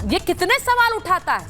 ये कितने सवाल उठाता है?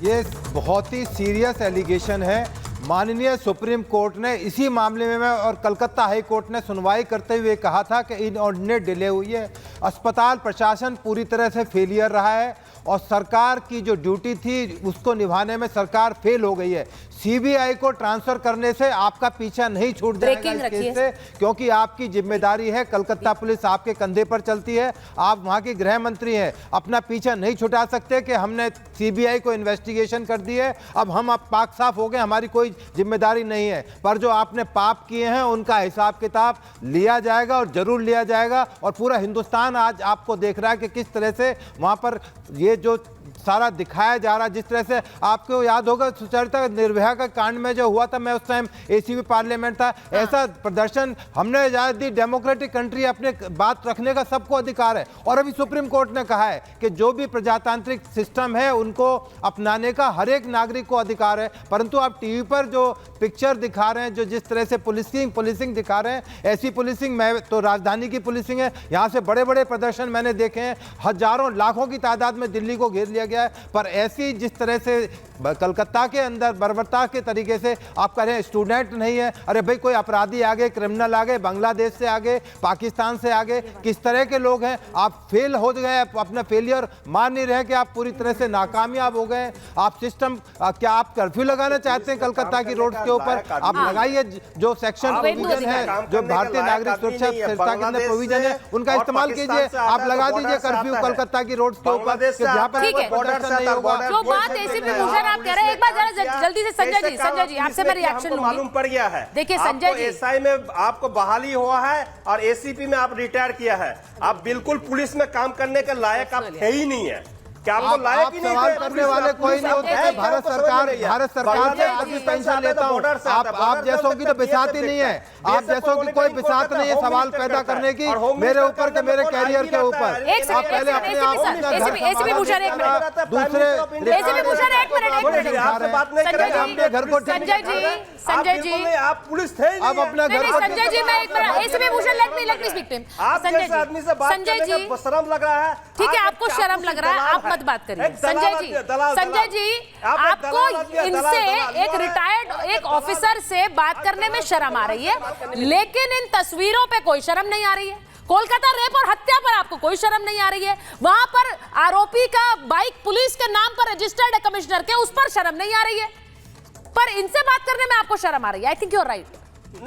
ये बहुत ही सीरियस एलिगेशन है। माननीय सुप्रीम कोर्ट ने इसी मामले में और कलकत्ता हाई कोर्ट ने सुनवाई करते हुए कहा था कि इनऑर्डिनेट डिले हुई है। अस्पताल प्रशासन पूरी तरह से फेलियर रहा है और सरकार की जो ड्यूटी थी उसको निभाने में सरकार फेल हो गई है। सीबीआई को ट्रांसफर करने से आपका पीछा नहीं छूट जाएगा इस केस से, क्योंकि आपकी जिम्मेदारी है। कलकत्ता पुलिस आपके कंधे पर चलती है, आप वहां के गृह मंत्री हैं। अपना पीछा नहीं छुटा सकते कि हमने सीबीआई को इन्वेस्टिगेशन कर दी है, अब हम पाक साफ हो गए, हमारी कोई जिम्मेदारी नहीं है। पर जो आपने पाप किए हैं उनका हिसाब किताब लिया जाएगा और जरूर लिया जाएगा। और पूरा हिंदुस्तान आज आपको देख रहा है कि किस तरह से वहां पर ये जो सारा दिखाया जा रहा है। जिस तरह से आपको याद होगा सुचरिता निर्भया का कांड में जो हुआ था, मैं उस टाइम एसीपी पार्लियामेंट था। ऐसा प्रदर्शन हमने इजाजत दी। डेमोक्रेटिक कंट्री, अपने बात रखने का सबको अधिकार है। और अभी सुप्रीम कोर्ट ने कहा है कि जो भी प्रजातांत्रिक सिस्टम है उनको अपनाने का हर एक नागरिक को अधिकार है। परंतु आप टीवी पर जो पिक्चर दिखा रहे हैं, जो जिस तरह से पुलिसिंग दिखा रहे हैं, ऐसी पुलिसिंग मैं तो राजधानी की पुलिसिंग है, यहाँ से बड़े बड़े प्रदर्शन मैंने देखे हैं, हजारों लाखों की तादाद में दिल्ली को घेर लिया गया है। पर ऐसी जिस तरह से कलकत्ता के अंदर बर्बरता के तरीके से आप कह रहे हैं स्टूडेंट नहीं है, अरे भाई कोई अपराधी आ गए, क्रिमिनल आ गए, बांग्लादेश से आ गए, पाकिस्तान से आ गए, किस तरह के लोग हैं। आप फेल हो गए, अपना फेलियर मान नहीं रहे कि आप पूरी तरह से नाकामयाब हो गए। आप सिस्टम क्या आप कर्फ्यू लगाना चाहते हैं कलकत्ता की रोड के ऊपर? आप लगाइए जो सेक्शन प्रोविजन है, जो भारतीय नागरिक सुरक्षा संस्था के अंदर प्रोविजन है, उनका इस्तेमाल कीजिए। आप लगा दीजिए कर्फ्यू कलकत्ता की रोड के ऊपर, जहाँ पर जो बात एसीपी भूषण आप कह रहे हैं, एक बार जरा जल्दी से संजय जी आपसे मैं रिएक्शन लूंगी। मालूम पड़ गया है। देखिए संजय जी, एसआई में आपको बहाली हुआ है और एसीपी में आप रिटायर किया है। आप बिल्कुल पुलिस में काम करने के लायक आप है ही नहीं है। क्या आपको लायक ही नहीं? सवाल करने वाले कोई नहीं होते हैं। भारत सरकार से आदमी पेंशन लेता हूँ। आप जैसों की तो बिसात ही नहीं है। आप जैसों की कोई बिसात नहीं है सवाल पैदा करने की मेरे ऊपर के मेरे कैरियर के ऊपर। आप पहले अपने आप एसीपी भूषण एक मिनट, दूसरे एसीपी भूषण एक मिनट संजय जी आप पुलिस थे, अब अपना घर संजय जी मैं एक बार ACP Bhushan let me speak to him. आप जैसे आदमी से बात करने का शर्म लग रहा है। ठीक है, आपको शर्म लग रहा है, आप मत बात करिए। संजय जी आपको इनसे एक रिटायर्ड एक ऑफिसर से बात करने में शर्म आ रही है, लेकिन इन तस्वीरों पे कोई शर्म नहीं आ रही है। कोलकाता रेप और हत्या पर आपको कोई शर्म नहीं आ रही है। वहां पर आरोपी का बाइक पुलिस के नाम पर रजिस्टर्ड है कमिश्नर के, उस पर शर्म नहीं आ रही है। पर इनसे बात करने में आपको शर्म आ रही है। I think you are right.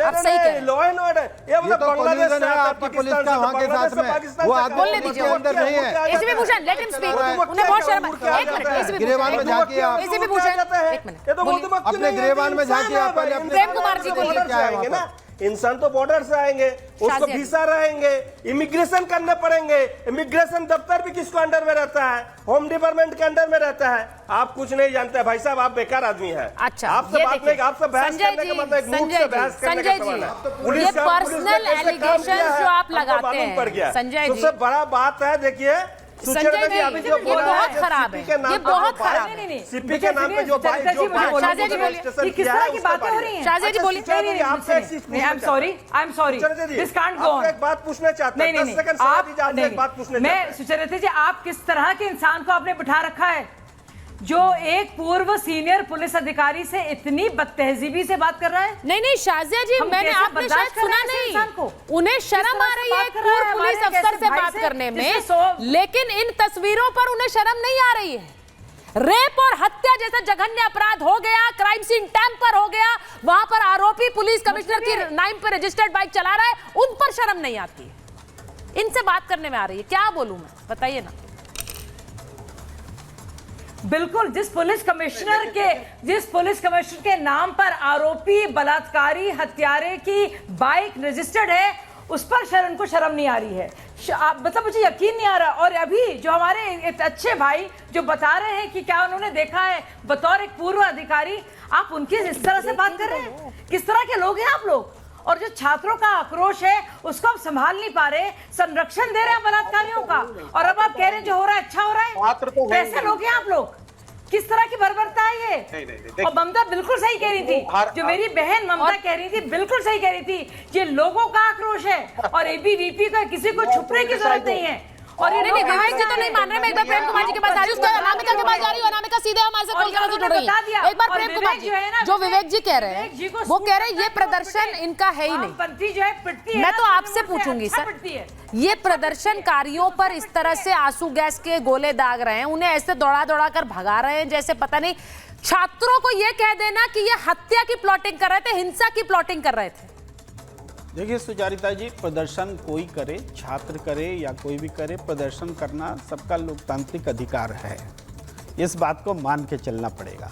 आप सही कह रहे हैं। लॉ एंड ऑर्डर ये मतलब बांग्लादेश से आपकी पुलिस का वहां के साथ में वो आदमी बोलने दीजिए, अंदर नहीं है। ACP Bhushan let him speak. उन्हें बहुत शर्म। एक मिनट गिरेवान में झांकिए आप। एसीपी भूषण एक मिनट अपने गिरेवान में झांकिए आप पहले। प्रेम कुमार जी बोलिए। क्या है वहां? इंसान तो बॉर्डर से आएंगे, उसको वीसा रहेंगे, इमिग्रेशन करने पड़ेंगे। इमिग्रेशन दफ्तर भी किसको अंडर में रहता है? होम डिपार्टमेंट के अंडर में रहता है। आप कुछ नहीं जानते भाई साहब, आप बेकार आदमी हैं। अच्छा, आपसे बात नहीं, आपसे बहस करने का मतलब एक मूर्ख से बहस करने का सवाल है। ये पर्सनल एलिगेशंस जो आप लगाते हैं संजय जी, सबसे बड़ा बात है देखिए संजय जी, ये बहुत खराब है, ये बहुत खराब है। सीपी के नाम पे जो शाहजी जी बोलिए, किस तरह की बातें हो रही हैं? शाहजी जी बोलिए। I am sorry this can't go on. एक बात पूछना चाहते हैं, 10 सेकंड आप एक बात पूछना चाहते हैं। मैं सुचरिता जी, आप किस तरह के इंसान को आपने बिठा रखा है जो एक पूर्व सीनियर पुलिस अधिकारी से इतनी बदतहजीबी से बात कर रहा है? नहीं शाजिया जी, मैंने आपने शायद सुना नहीं। उन्हें शर्म आ रही है पूर्व पुलिस अफसर से बात करने में, लेकिन इन तस्वीरों पर उन्हें शर्म नहीं आ रही है। रेप और हत्या जैसा जघन्य अपराध हो गया, क्राइम सीन टैंपर हो गया, वहां पर आरोपी पुलिस कमिश्नर की नाम पर रजिस्टर्ड बाइक चला रहा है, उन पर शर्म नहीं आती। इनसे बात करने में आ रही है। क्या बोलूं मैं, बताइए ना। बिल्कुल, जिस पुलिस कमिश्नर के नाम पर आरोपी बलात्कारी हत्यारे की बाइक रजिस्टर्ड है, उस पर उनको शर्म नहीं आ रही है। मतलब मुझे यकीन नहीं आ रहा। और अभी जो हमारे अच्छे भाई जो बता रहे हैं कि क्या उन्होंने देखा है बतौर एक पूर्व अधिकारी, आप उनकी इस तरह से बात कर रहे हैं? किस तरह के लोग हैं आप लोग? और जो छात्रों का आक्रोश है उसको आप संभाल नहीं पा रहे, संरक्षण दे रहे हैं बलात्कारियों का, और अब आप कह रहे हैं जो हो रहा है अच्छा हो रहा है। कैसे लोग हैं आप लोग? किस तरह की बर्बरता है ये? नहीं। और ममता बिल्कुल सही कह रही थी, जो मेरी बहन ममता कह रही थी बिल्कुल सही कह रही थी। ये लोगों का आक्रोश है और एबीवीपी का किसी को छुपने की जरूरत नहीं है। और ये नहीं, विवेक जी तो नहीं मान रहे। मैं एक बार प्रेम कुमार जी के पास आ रही हूँ, उसके अनामिका के पास जा रही हूँ। अनामिका सीधे हमारे से कोलकाता से जुड़ रही है। एक बार प्रेम कुमार जी, जो विवेक जी कह रहे हैं, वो कह रहे हैं ये प्रदर्शन इनका है ही नहीं। मैं तो आपसे पूछूंगी सर, ये प्रदर्शनकारियों पर इस तरह से आंसू गैस के गोले दाग रहे हैं, उन्हें ऐसे दौड़ा दौड़ा कर भगा रहे हैं जैसे पता नहीं छात्रों को ये कह देना कि ये हत्या की प्लॉटिंग कर रहे थे, हिंसा की प्लॉटिंग कर रहे थे। देखिए सुचारिता जी, प्रदर्शन कोई करे, छात्र करे या कोई भी करे, प्रदर्शन करना सबका लोकतांत्रिक अधिकार है, इस बात को मान के चलना पड़ेगा।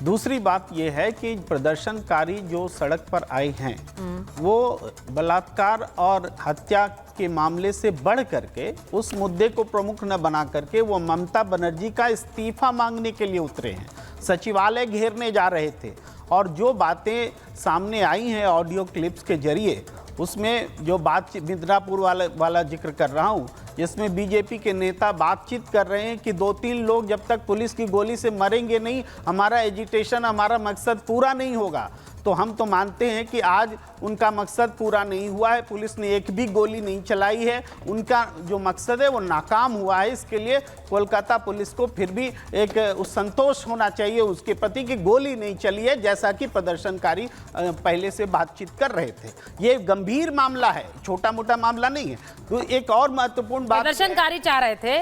दूसरी बात यह है कि प्रदर्शनकारी जो सड़क पर आए हैं वो बलात्कार और हत्या के मामले से बढ़ करके उस मुद्दे को प्रमुख न बना करके वो ममता बनर्जी का इस्तीफा मांगने के लिए उतरे हैं, सचिवालय घेरने जा रहे थे। और जो बातें सामने आई हैं ऑडियो क्लिप्स के जरिए, उसमें जो बातचीत मिदनापुर वाला जिक्र कर रहा हूँ, जिसमें बीजेपी के नेता बातचीत कर रहे हैं कि 2-3 लोग जब तक पुलिस की गोली से मरेंगे नहीं, हमारा एजिटेशन, हमारा मकसद पूरा नहीं होगा। तो हम तो मानते हैं कि आज उनका मकसद पूरा नहीं हुआ है, पुलिस ने एक भी गोली नहीं चलाई है, उनका जो मकसद है वो नाकाम हुआ है। इसके लिए कोलकाता पुलिस को फिर भी एक संतोष होना चाहिए उसके प्रति कि गोली नहीं चली है, जैसा कि प्रदर्शनकारी पहले से बातचीत कर रहे थे। ये गंभीर मामला है, छोटा मोटा मामला नहीं है। तो एक और महत्वपूर्ण बात, प्रदर्शनकारी चाह रहे थे,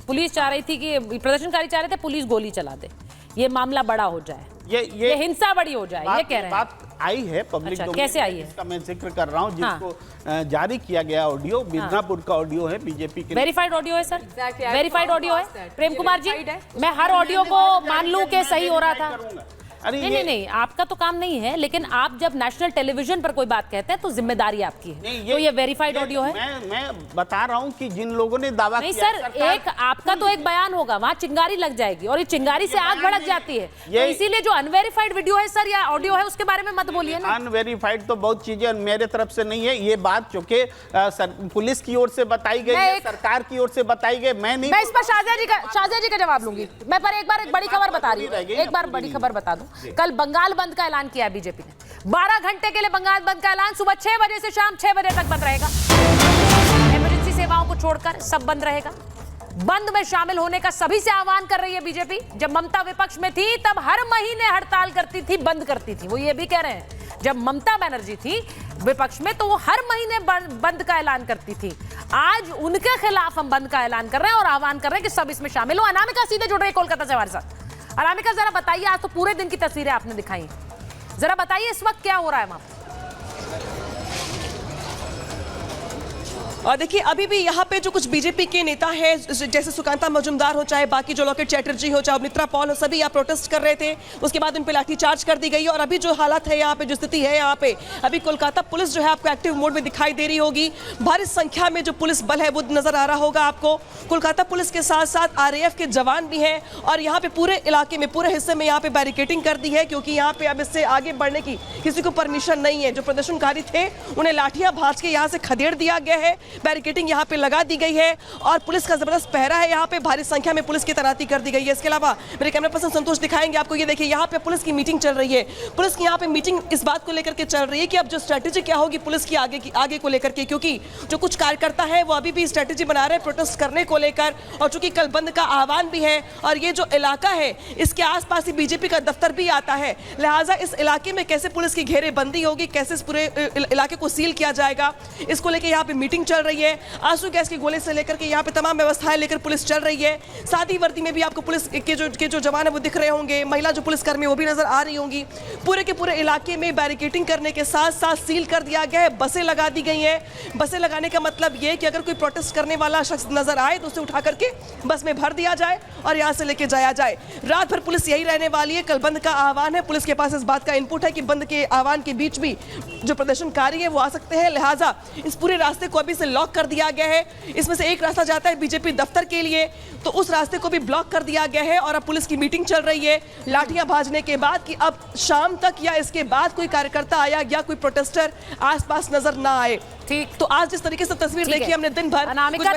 पुलिस चाह रही थी कि प्रदर्शनकारी चाह रहे थे पुलिस गोली चला दे, ये मामला बड़ा हो जाए, ये हिंसा बड़ी हो जाए, ये कह रहे हैं। बात आई है पब्लिक अच्छा, कैसे आई है? इसका मैं जिक्र कर रहा हूँ, जिसको जारी किया गया ऑडियो, मिदनापुर का ऑडियो है, बीजेपी के वेरीफाइड ऑडियो है सर, वेरीफाइड ऑडियो है। प्रेम कुमार जी, मैं हर ऑडियो को मान लूं कि सही हो रहा था। नहीं, आपका तो काम नहीं है, लेकिन आप जब नेशनल टेलीविजन पर कोई बात कहते हैं तो जिम्मेदारी आपकी है। तो ये वेरीफाइड ऑडियो है। मैं बता रहा हूं कि जिन लोगों ने दावा नहीं किया, सर, एक आपका तो एक बयान होगा, वहां चिंगारी लग जाएगी और ये चिंगारी से आग भड़क जाती है। तो इसीलिए जो अनवेरीफाइड वीडियो है सर या ऑडियो है, उसके बारे में मत बोलिए ना। अनवेरीफाइड तो बहुत चीजें मेरे तरफ से नहीं है, ये बात चूंकि पुलिस की ओर से बताई गई है, सरकार की ओर से बताई गई, मैं इस पर शाहजहां जी का जवाब लूंगी। मैं पर एक बार एक बड़ी खबर बता रही हूँ, एक बार बड़ी खबर बता दूं। कल बंगाल बंद का ऐलान किया बीजेपी ने, 12 घंटे के लिए बंगाल बंद का ऐलान, सुबह 6 बजे से शाम 6 बजे तक बंद रहेगा। इमरजेंसी सेवाओं को छोड़कर सब बंद रहेगा। बंद में शामिल होने का सभी से आह्वान कर रही है बीजेपी। जब ममता विपक्ष में थी तब हर महीने हड़ताल करती थी, बंद करती थी। वो ये भी कह रहे हैं जब ममता बनर्जी थी विपक्ष में तो वो हर महीने बंद का ऐलान करती थी। आज उनके खिलाफ हम बंद का ऐलान कर रहे हैं और आह्वान कर रहे हैं कि सब इसमें शामिल हो। अनामिका सीधे जुड़ रही है कोलकाता से हमारे साथ। अनामिका, जरा बताइए, आज तो पूरे दिन की तस्वीरें आपने दिखाई, जरा बताइए इस वक्त क्या हो रहा है वहां पर? और देखिए अभी भी यहाँ पे जो कुछ बीजेपी के नेता हैं, जैसे सुकांता मजुमदार हो, चाहे बाकी जो लॉकेट चैटर्जी हो, चाहे अमृता पॉल हो, सभी यहाँ प्रोटेस्ट कर रहे थे। उसके बाद उन पे लाठीचार्ज कर दी गई। और अभी जो हालात है यहाँ पे, जो स्थिति है यहाँ पे, अभी कोलकाता पुलिस जो है आपको एक्टिव मोड में दिखाई दे रही होगी। भारी संख्या में जो पुलिस बल है वो नजर आ रहा होगा आपको। कोलकाता पुलिस के साथ साथ RAF के जवान भी हैं और यहाँ पे पूरे इलाके में, पूरे हिस्से में यहाँ पे बैरिकेडिंग कर दी है, क्योंकि यहाँ पे अब इससे आगे बढ़ने की किसी को परमिशन नहीं है। जो प्रदर्शनकारी थे उन्हें लाठियां भांज के यहाँ से खदेड़ दिया गया है, बैरिकेडिंग यहाँ पे लगा दी गई है और पुलिस का जबरदस्त पहरा है। यहाँ पे भारी संख्या में पुलिस की तैनाती कर दी गई है। इसके अलावा मेरे कैमरा पर्सन संतोष दिखाएंगे आपको, ये देखिए यहाँ पे पुलिस की मीटिंग चल रही है। पुलिस की यहाँ पे मीटिंग इस बात को लेकर के चल रही है कि अब जो स्ट्रेटेजी क्या होगी पुलिस की आगे को लेकर के, क्योंकि जो कुछ कार्यकर्ता है वो अभी भी स्ट्रेटेजी बना रहे हैं प्रोटेस्ट करने को लेकर। और चूंकि कल बंद का आह्वान भी है और ये जो इलाका है इसके आसपास ही बीजेपी का दफ्तर भी आता है, लिहाजा इस इलाके में कैसे पुलिस की घेरेबंदी होगी, कैसे इस पूरे इलाके को सील किया जाएगा, इसको लेकर यहाँ पे मीटिंग चल रही है। आंसू गैस की गोले से लेकर के यहाँ पे तमाम व्यवस्थाएं लेकर पुलिस चल रही है। सादी वर्दी में भी आपको पुलिस के जो जवान है वो दिख रहे होंगे, महिला जो पुलिसकर्मी वो भी नजर आ रही होंगी। पूरे के पूरे इलाके में बैरिकेडिंग करने के साथ साथ सील कर दिया गया है, बसें लगा दी गई हैं। बसें लगाने का मतलब ये कि अगर कोई प्रोटेस्ट करने वाला शख्स नजर आए तो उसे उठा करके बस में भर दिया जाए और यहाँ से लेके जाया जाए। रात भर पुलिस यही रहने वाली है। कल बंद का आह्वान है, पुलिस के पास इस बात का इनपुट है कि बंद के आह्वान के बीच भी जो प्रदर्शनकारी है वो आ सकते हैं, लिहाजा इस पूरे रास्ते को अभी से लॉक कर दिया गया है। इसमें से एक रास्ता जाता है बीजेपी दफ्तर के लिए, तो उस रास्ते को भी ब्लॉक कर दिया गया है। और अब पुलिस की मीटिंग चल रही है लाठियां भाजने के बाद कि अब शाम तक या इसके बाद कोई कार्यकर्ता आया या कोई प्रोटेस्टर आसपास नजर ना आए। ठीक, तो आज जिस तरीके से तस्वीर देखी हमने दिन भर, अनामिका